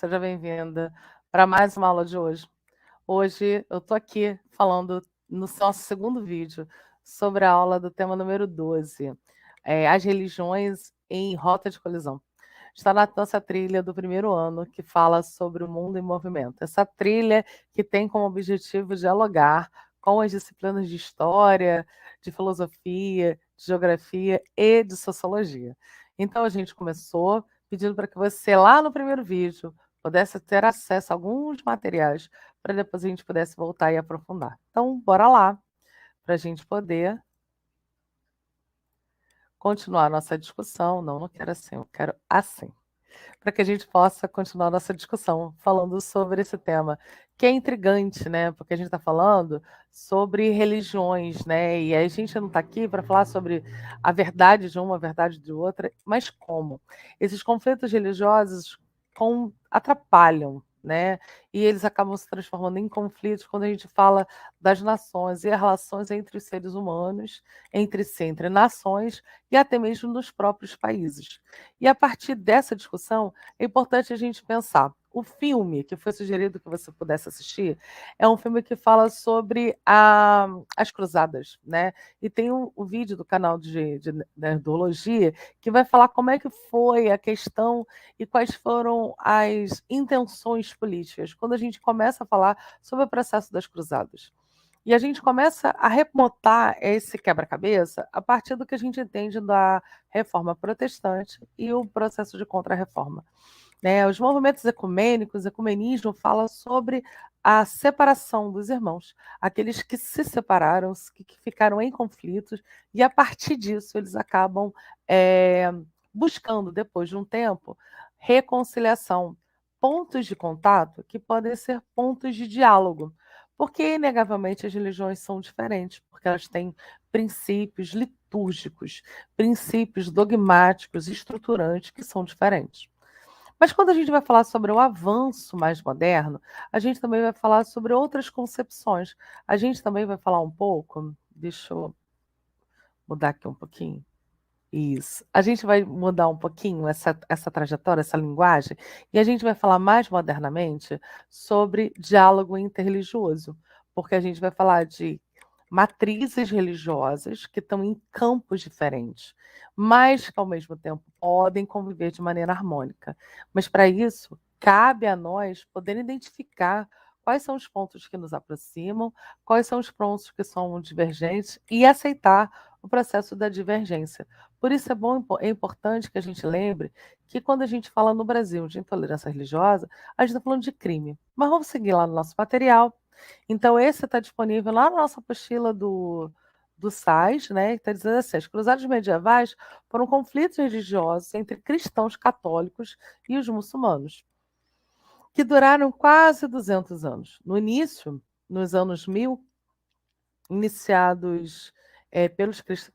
seja bem-vinda para mais uma aula de hoje. Hoje eu estou aqui falando no nosso segundo vídeo sobre a aula do tema número 12, as religiões em rota de colisão. Está na nossa trilha do primeiro ano, que fala sobre o mundo em movimento. Essa trilha que tem como objetivo dialogar com as disciplinas de história, de filosofia, de geografia e de sociologia. Então a gente começou pedindo para que você, lá no primeiro vídeo, pudesse ter acesso a alguns materiais para depois a gente pudesse voltar e aprofundar. Então, bora lá, para a gente poder continuar a nossa discussão. Não quero assim, eu quero assim. Para que a gente possa continuar a nossa discussão falando sobre esse tema, que é intrigante, né? Porque a gente está falando sobre religiões, né? E a gente não está aqui para falar sobre a verdade de uma, a verdade de outra, mas como? Esses conflitos religiosos atrapalham, né? E eles acabam se transformando em conflitos quando a gente fala das nações e as relações entre os seres humanos, entre si, entre nações e até mesmo nos próprios países. E a partir dessa discussão, é importante a gente pensar. O filme que foi sugerido que você pudesse assistir é um filme que fala sobre as cruzadas, né? E tem um vídeo do canal de Nerdologia que vai falar como é que foi a questão e quais foram as intenções políticas quando a gente começa a falar sobre o processo das cruzadas. E a gente começa a remontar esse quebra-cabeça a partir do que a gente entende da reforma protestante e o processo de contra-reforma. Né? Os movimentos ecumênicos, o ecumenismo fala sobre a separação dos irmãos, aqueles que se separaram, que ficaram em conflitos, e a partir disso eles acabam buscando, depois de um tempo, reconciliação, pontos de contato que podem ser pontos de diálogo, porque, inegavelmente, as religiões são diferentes, porque elas têm princípios litúrgicos, princípios dogmáticos, estruturantes, que são diferentes. Mas quando a gente vai falar sobre o avanço mais moderno, a gente também vai falar sobre outras concepções. A gente também vai falar um pouco, deixa eu mudar aqui um pouquinho. Isso. A gente vai mudar um pouquinho essa trajetória, essa linguagem, e a gente vai falar mais modernamente sobre diálogo interreligioso, porque a gente vai falar de matrizes religiosas que estão em campos diferentes, mas que ao mesmo tempo podem conviver de maneira harmônica. Mas para isso, cabe a nós poder identificar quais são os pontos que nos aproximam, quais são os pontos que são divergentes e aceitar o processo da divergência. Por isso é importante que a gente lembre que quando a gente fala no Brasil de intolerância religiosa, a gente está falando de crime. Mas vamos seguir lá no nosso material. Então, esse está disponível lá na nossa apostila do SAIS, né? Que está dizendo assim: as cruzadas medievais foram conflitos religiosos entre cristãos católicos e os muçulmanos, que duraram quase 200 anos. No início, nos anos 1000, iniciados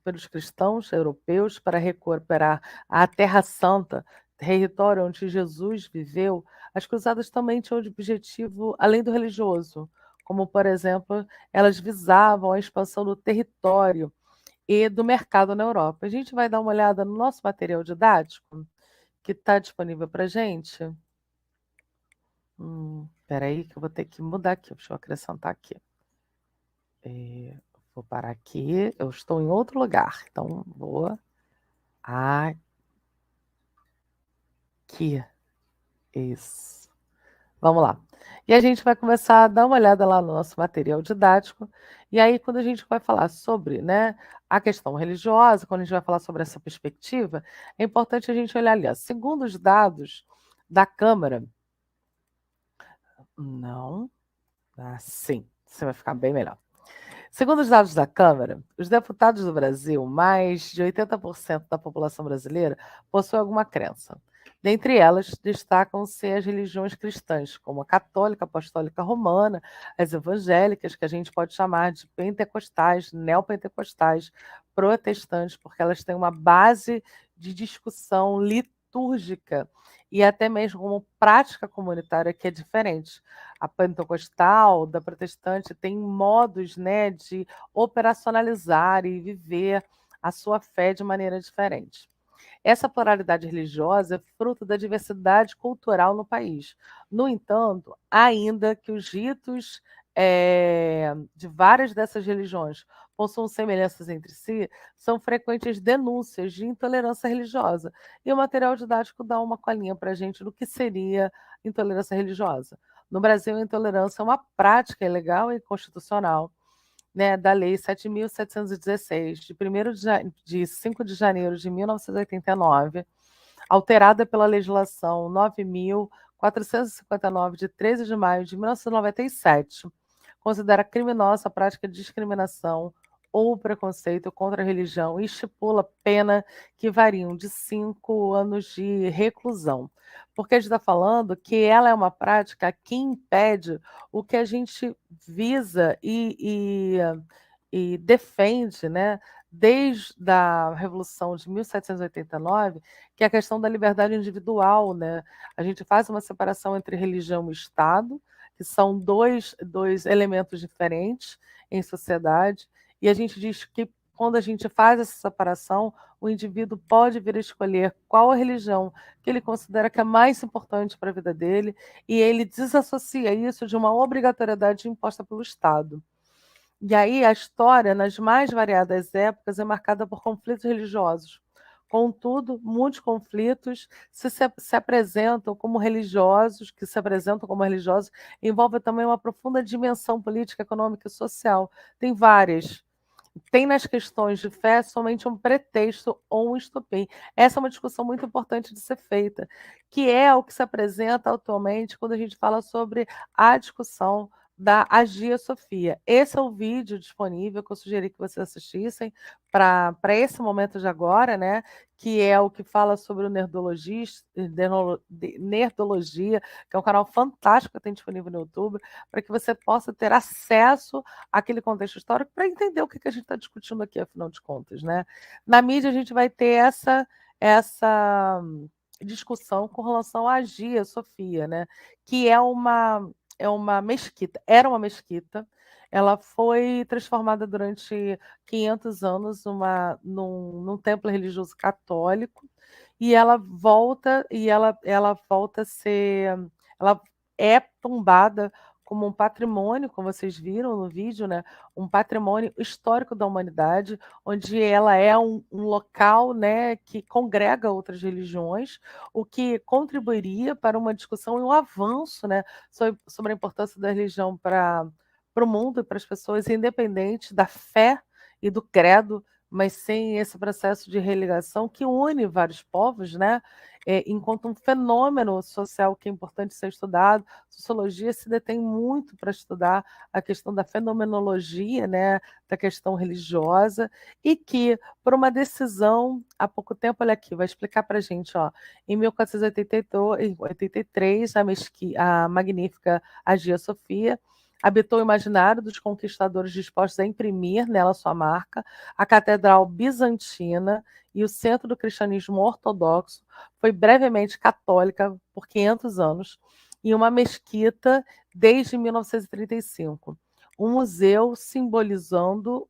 pelos cristãos europeus para recuperar a Terra Santa, território onde Jesus viveu, as cruzadas também tinham de objetivo, além do religioso, como, por exemplo, elas visavam a expansão do território e do mercado na Europa. A gente vai dar uma olhada no nosso material didático, que está disponível para a gente. Espera aí que eu vou ter que mudar aqui, deixa eu acrescentar aqui. Vou parar aqui, eu estou em outro lugar, então vou aqui. Isso. Vamos lá. E a gente vai começar a dar uma olhada lá no nosso material didático. E aí, quando a gente vai falar sobre, né, a questão religiosa, quando a gente vai falar sobre essa perspectiva, é importante a gente olhar ali. Ó, segundo os dados da Câmara. Não. Sim, você vai ficar bem melhor. Segundo os dados da Câmara, os deputados do Brasil, mais de 80% da população brasileira, possuem alguma crença. Dentre elas, destacam-se as religiões cristãs, como a católica, apostólica romana, as evangélicas, que a gente pode chamar de pentecostais, neopentecostais, protestantes, porque elas têm uma base de discussão litúrgica e até mesmo como prática comunitária que é diferente. A pentecostal, da protestante, tem modos, né, de operacionalizar e viver a sua fé de maneira diferente. Essa pluralidade religiosa é fruto da diversidade cultural no país. No entanto, ainda que os ritos de várias dessas religiões possuam semelhanças entre si, são frequentes denúncias de intolerância religiosa. E o material didático dá uma colinha para a gente do que seria intolerância religiosa. No Brasil, a intolerância é uma prática ilegal e inconstitucional, né, da Lei 7.716, de 5 de janeiro de 1989, alterada pela Legislação 9.459, de 13 de maio de 1997, considera criminosa a prática de discriminação ou preconceito contra a religião e estipula pena que variam de 5 anos de reclusão. Porque a gente está falando que ela é uma prática que impede o que a gente visa e defende, né, desde a Revolução de 1789, que é a questão da liberdade individual, né? A gente faz uma separação entre religião e Estado, que são dois elementos diferentes em sociedade, e a gente diz que quando a gente faz essa separação, o indivíduo pode vir a escolher qual a religião que ele considera que é mais importante para a vida dele, e ele desassocia isso de uma obrigatoriedade imposta pelo Estado. E aí a história, nas mais variadas épocas, é marcada por conflitos religiosos. Contudo, muitos conflitos se apresentam como religiosos, que se apresentam como religiosos, envolve também uma profunda dimensão política, econômica e social. Tem várias. Tem nas questões de fé somente um pretexto ou um estopim. Essa é uma discussão muito importante de ser feita, que é o que se apresenta atualmente quando a gente fala sobre a discussão da Hagia Sofia. Esse é o vídeo disponível que eu sugeri que vocês assistissem para esse momento de agora, né? Que é o que fala sobre o Nerdologia, que é um canal fantástico que tem disponível no YouTube, para que você possa ter acesso àquele contexto histórico para entender o que a gente está discutindo aqui, afinal de contas, né? Na mídia a gente vai ter essa discussão com relação à Hagia Sofia, né? Que é uma mesquita, era uma mesquita, ela foi transformada durante 500 anos num templo religioso católico, e ela volta a ser, ela é tombada como um patrimônio, como vocês viram no vídeo, né? Um patrimônio histórico da humanidade, onde ela é um local, né, que congrega outras religiões, o que contribuiria para uma discussão e um avanço, né, sobre a importância da religião para o mundo e para as pessoas, independente da fé e do credo, mas sem esse processo de religação que une vários povos, né? Enquanto um fenômeno social que é importante ser estudado. Sociologia se detém muito para estudar a questão da fenomenologia, né, da questão religiosa, e que, por uma decisão, há pouco tempo, olha aqui, vai explicar para a gente, ó, em 1483, a magnífica Hagia Sofia habitou o imaginário dos conquistadores dispostos a imprimir nela sua marca. A Catedral Bizantina e o centro do cristianismo ortodoxo foi brevemente católica por 500 anos e uma mesquita desde 1935. Um museu simbolizando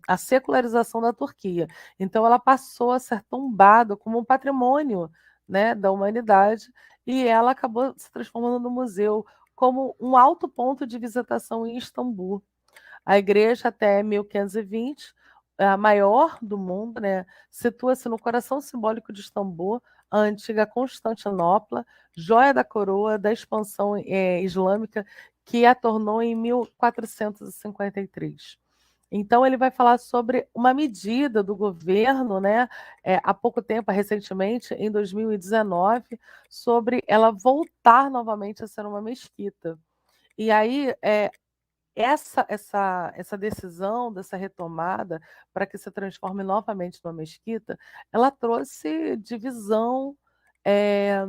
a secularização da Turquia. Então, ela passou a ser tombada como um patrimônio, né, da humanidade, e ela acabou se transformando no museu como um alto ponto de visitação em Istambul. A igreja, até 1520, a maior do mundo, né, situa-se no coração simbólico de Istambul, a antiga Constantinopla, joia da coroa da expansão islâmica, que a tornou em 1453. Então, ele vai falar sobre uma medida do governo, né, há pouco tempo, recentemente, em 2019, sobre ela voltar novamente a ser uma mesquita. E aí, essa decisão, dessa retomada, para que se transforme novamente numa mesquita, ela trouxe divisão, eh,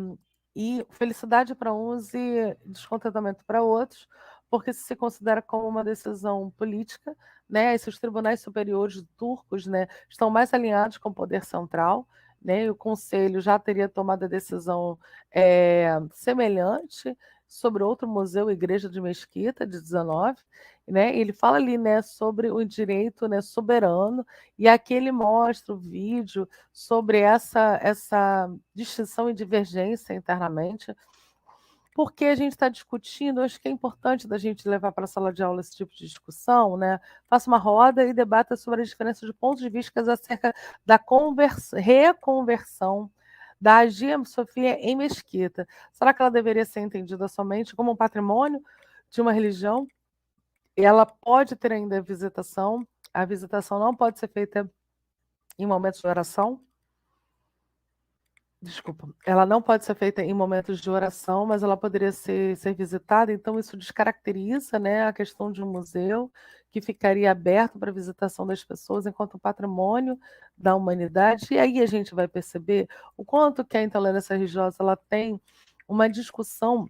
e felicidade para uns e descontentamento para outros, porque se considera como uma decisão política, né? Esses tribunais superiores turcos, né, estão mais alinhados com o poder central, né? E o Conselho já teria tomado a decisão semelhante sobre outro museu, Igreja de Mesquita, de 19. né, ele fala ali, né, sobre o direito, né, soberano, e aqui ele mostra o vídeo sobre essa distinção e divergência internamente, porque a gente está discutindo, acho que é importante da gente levar para a sala de aula esse tipo de discussão, né? Faça uma roda e debata sobre as diferenças de pontos de vista acerca da reconversão da Hagia Sofia em Mesquita. Será que ela deveria ser entendida somente como um patrimônio de uma religião? E ela pode ter ainda visitação, a visitação não pode ser feita em momentos de oração? Desculpa, ela não pode ser feita em momentos de oração, mas ela poderia ser visitada, então isso descaracteriza, né, a questão de um museu que ficaria aberto para a visitação das pessoas enquanto patrimônio da humanidade, e aí a gente vai perceber o quanto que a intolerância religiosa ela tem uma discussão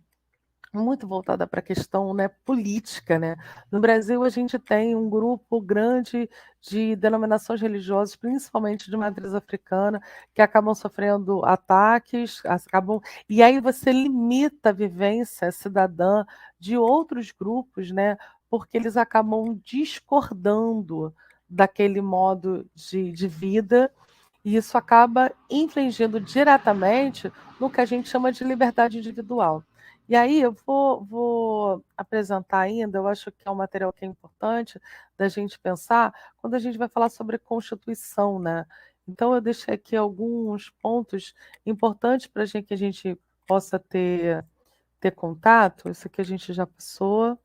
muito voltada para a questão, né, política, né. No Brasil, a gente tem um grupo grande de denominações religiosas, principalmente de matriz africana, que acabam sofrendo ataques, acabam e aí você limita a vivência cidadã de outros grupos, né, porque eles acabam discordando daquele modo de vida, e isso acaba infringindo diretamente no que a gente chama de liberdade individual. E aí eu vou apresentar ainda, eu acho que é um material que é importante da gente pensar quando a gente vai falar sobre Constituição, né. Então eu deixei aqui alguns pontos importantes para gente que a gente possa ter contato, isso aqui a gente já passou.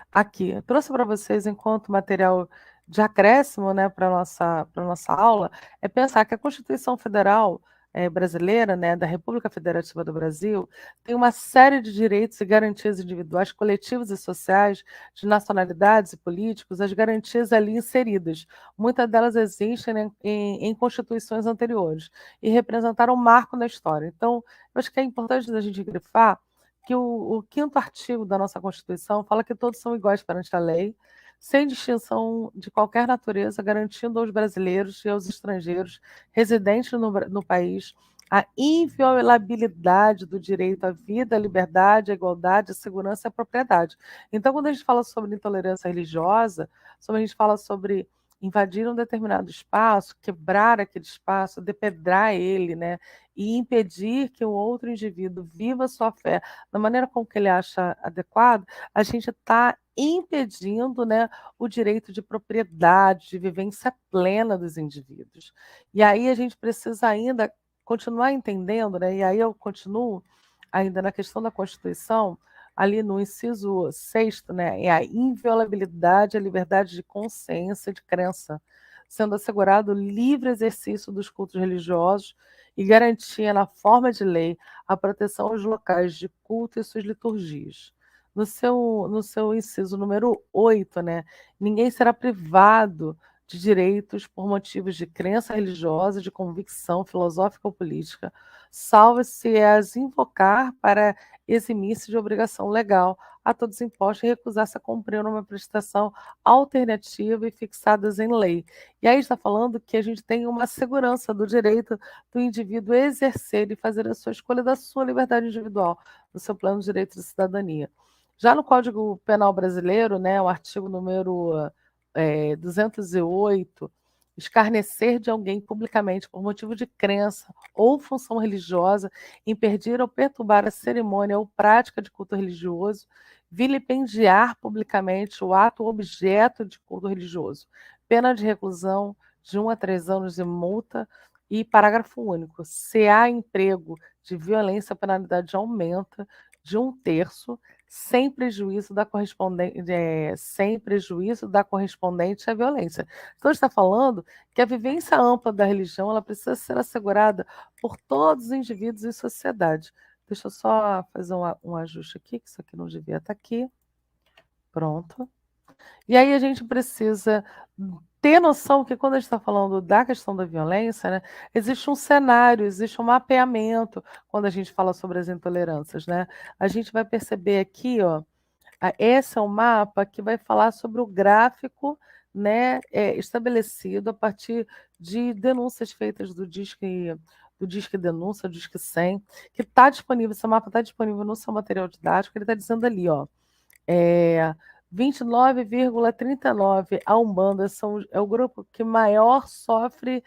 Aqui, eu trouxe para vocês enquanto material de acréscimo, né, para nossa aula, é pensar que a Constituição Federal, brasileira, né, da República Federativa do Brasil, tem uma série de direitos e garantias individuais, coletivos e sociais, de nacionalidades e políticos, as garantias ali inseridas. Muitas delas existem, né, em constituições anteriores e representaram um marco na história. Então, eu acho que é importante a gente grifar que o 5º artigo da nossa Constituição fala que todos são iguais perante a lei, sem distinção de qualquer natureza, garantindo aos brasileiros e aos estrangeiros residentes no país a inviolabilidade do direito à vida, à liberdade, à igualdade, à segurança e à propriedade. Então, quando a gente fala sobre intolerância religiosa, a gente fala sobre invadir um determinado espaço, quebrar aquele espaço, depedrar ele, né, e impedir que o outro indivíduo viva sua fé da maneira como que ele acha adequado, a gente está impedindo, né, o direito de propriedade, de vivência plena dos indivíduos. E aí a gente precisa ainda continuar entendendo, né, e aí eu continuo ainda na questão da Constituição, ali no inciso 6º, né, é a inviolabilidade, a liberdade de consciência e de crença, sendo assegurado o livre exercício dos cultos religiosos e garantia na forma de lei a proteção aos locais de culto e suas liturgias. No seu inciso número 8, né, ninguém será privado de direitos por motivos de crença religiosa, de convicção filosófica ou política, salvo se as invocar para eximir-se de obrigação legal a todos impostos e recusar-se a cumprir uma prestação alternativa e fixadas em lei. E aí está falando que a gente tem uma segurança do direito do indivíduo exercer e fazer a sua escolha da sua liberdade individual, do seu plano de direito de cidadania. Já no Código Penal brasileiro, né, o artigo número 208, escarnecer de alguém publicamente por motivo de crença ou função religiosa, impedir ou perturbar a cerimônia ou prática de culto religioso, vilipendiar publicamente o ato ou objeto de culto religioso. Pena de reclusão de 1 a 3 anos de multa. E parágrafo único: se há emprego de violência, a penalidade aumenta de 1/3, sem prejuízo da correspondente à violência. Então, está falando que a vivência ampla da religião ela precisa ser assegurada por todos os indivíduos e sociedade. Deixa eu só fazer um ajuste aqui, que isso aqui não devia estar aqui. Pronto. E aí a gente precisa ter noção que quando a gente está falando da questão da violência, né, existe um cenário, existe um mapeamento quando a gente fala sobre as intolerâncias, né? A gente vai perceber aqui, ó, esse é um mapa que vai falar sobre o gráfico, né, estabelecido a partir de denúncias feitas do Disque Denúncia, do Disque 100, que está disponível, esse mapa está disponível no seu material didático, ele está dizendo ali, ó, é, 29,39%. A Umbanda é o grupo que maior sofre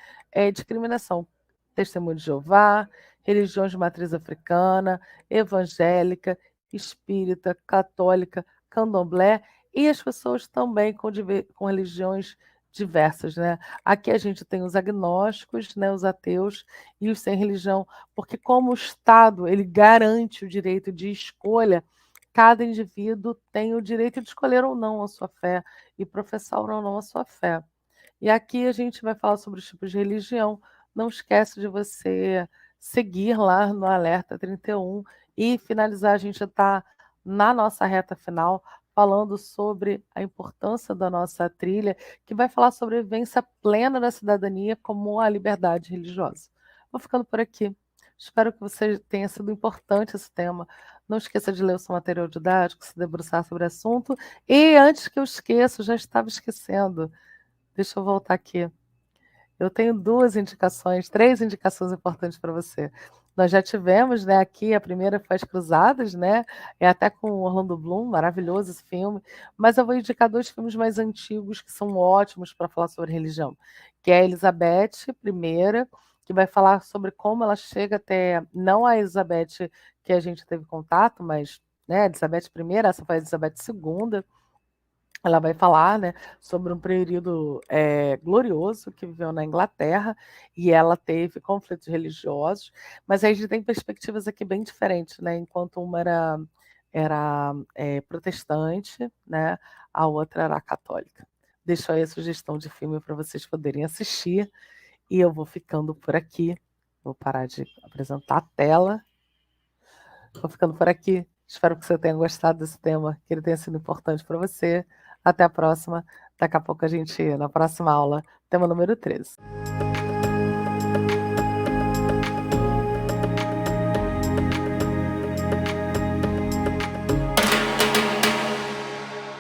discriminação. Testemunho de Jeová, religiões de matriz africana, evangélica, espírita, católica, candomblé e as pessoas também com religiões diversas, né? Aqui a gente tem os agnósticos, né, os ateus e os sem religião, porque como o Estado ele garante o direito de escolha, cada indivíduo tem o direito de escolher ou não a sua fé e professar ou não a sua fé. E aqui a gente vai falar sobre os tipos de religião. Não esquece de você seguir lá no Alerta 31 e finalizar. A gente está na nossa reta final, falando sobre a importância da nossa trilha, que vai falar sobre a vivência plena da cidadania como a liberdade religiosa. Vou ficando por aqui. Espero que você tenha sido importante esse tema. Não esqueça de ler o seu material didático, se debruçar sobre o assunto. E antes que eu esqueça, eu já estava esquecendo. Deixa eu voltar aqui. Eu tenho três indicações importantes para você. Nós já tivemos, né, aqui, a primeira foi As Cruzadas, né? É até com o Orlando Bloom, maravilhoso esse filme. Mas eu vou indicar dois filmes mais antigos que são ótimos para falar sobre religião, que é a Elizabeth I, que vai falar sobre como ela chega até, não a Elizabeth que a gente teve contato, mas, né, a Elizabeth I, essa foi a Elizabeth II. Ela vai falar, né, sobre um período glorioso que viveu na Inglaterra e ela teve conflitos religiosos, mas aí a gente tem perspectivas aqui bem diferentes, né? Enquanto uma era protestante, né, a outra era católica. Deixo aí a sugestão de filme para vocês poderem assistir e eu vou ficando por aqui. Vou parar de apresentar a tela. Vou ficando por aqui. Espero que você tenha gostado desse tema, que ele tenha sido importante para você. Até a próxima. Daqui a pouco a gente, na próxima aula, tema número 13.